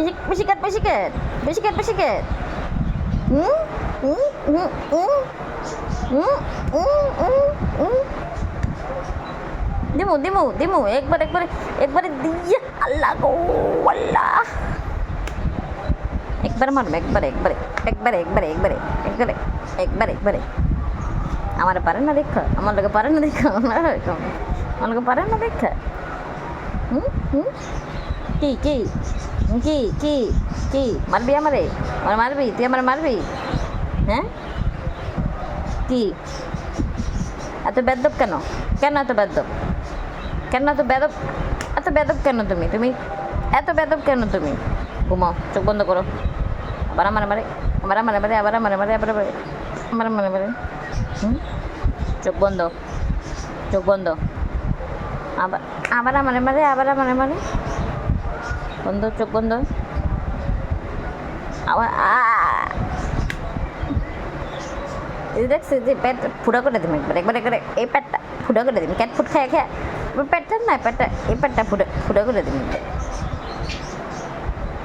Bisikat, bisikat. Bisikat, bisikat. Hmm? Hmm? Hmm? Hmm? Hmm? Hmm? Hmm? Hmm? দিমু দিমু দিমু একবার একবারে একবারে দিয়ে আল্লাহ গো আল্লাহ একবার মারবে একবারে একবারে একবারে একবারে একবারে একবারে একবারে একবারে আমার পারে না দেখা আমার লোকে পারে না দেখা আমার লোকে পারে না দেখা হুম হুম কি কি কি কি কি মারবি আমারে আমার মারবি তুই আমার মারবি হ্যাঁ কি এত বেদব কেন কেন এত বেদব কেন এত বেদব এত বেদব কেন তুমি তুমি এত বেদব কেন তুমি ঘুমাও চোখ বন্ধ করো আবার আমার মারে আবার আমার মারে আবার আমার মারে আবার আমার মনে মারে হুম চোখ বন্ধ চোখ বন্ধ আবার আবার আমার মারে আবার আমার মারে বন্ধ চোখ বন্ধ আবার এই দেখছি যে পেট ফুটা করে দিবি একবার একবার একবার এই পেটটা ফুটা করে দিবি ক্যাট ফুট খায় খায় পেটটা না পেটটা এই পেটটা ফুটা ফুটা করে দিবি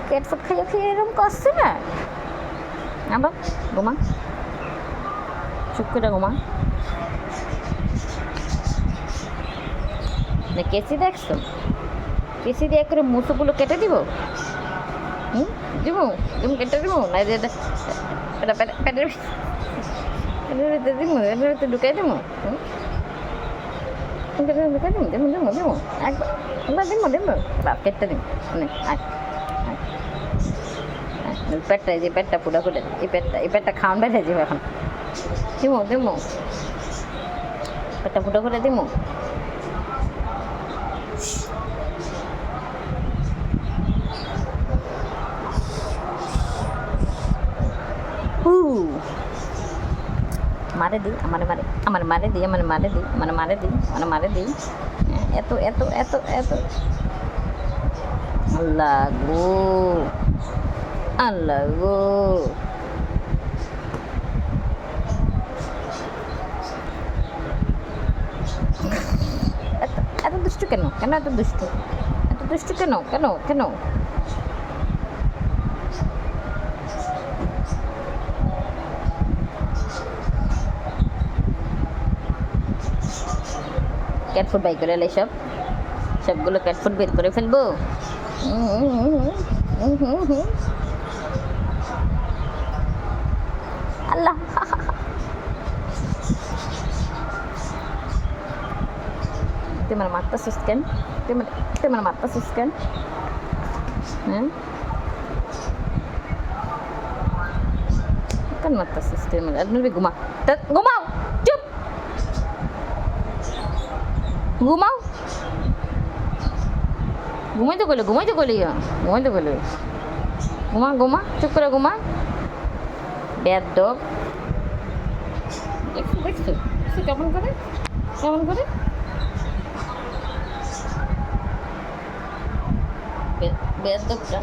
ক্যাট ফুট খাইয়ে খেয়ে এরকম করছে না আবার ঘুমা চুপ করে ঘুমা না কেসি দেখছো কেসি দিয়ে করে মুসুগুলো কেটে দিব হুম দিব তুমি কেটে দিব না এটা পেটের এটার ভিতরে দিব এটার ভিতরে ঢুকাই দিব হুম ঢুকাই দিব দিব দিব দিব একবার একবার দিব দিব বা কেটে দিব আয় পেটটা এই যে পেটটা পুরো করে এই পেটটা খাওয়ান বেড়ে যাবে এখন দিমো দিমো পেটটা ফুটো করে দিমো মারে দিই আমার মারে আমার মারে দিই আমার মারে দিই আমার মারে দিই আমার মারে দিই এত এত এত এত আল্লাহ গো আল্লাহ গো এত দুষ্টু কেন কেন এত দুষ্টু কেন কেন কেন ক্যাট ফুড বাই করে এলে সবগুলো ক্যাট ফুড বের করে ফেলবো আল্লাহ তুই মানে মারতা সুস্কেন তুই মানে মারতা সুস্কেন হ্যাঁ কেন মারতা সুস্কেন মানে ঘুমা ঘুমাও চুপ ঘুমাও ঘুমাইতে গেলে ঘুমা ঘুমা চুপ করে ঘুমা বেয়াদব দেখছো কেমন করে বেয়াদবটা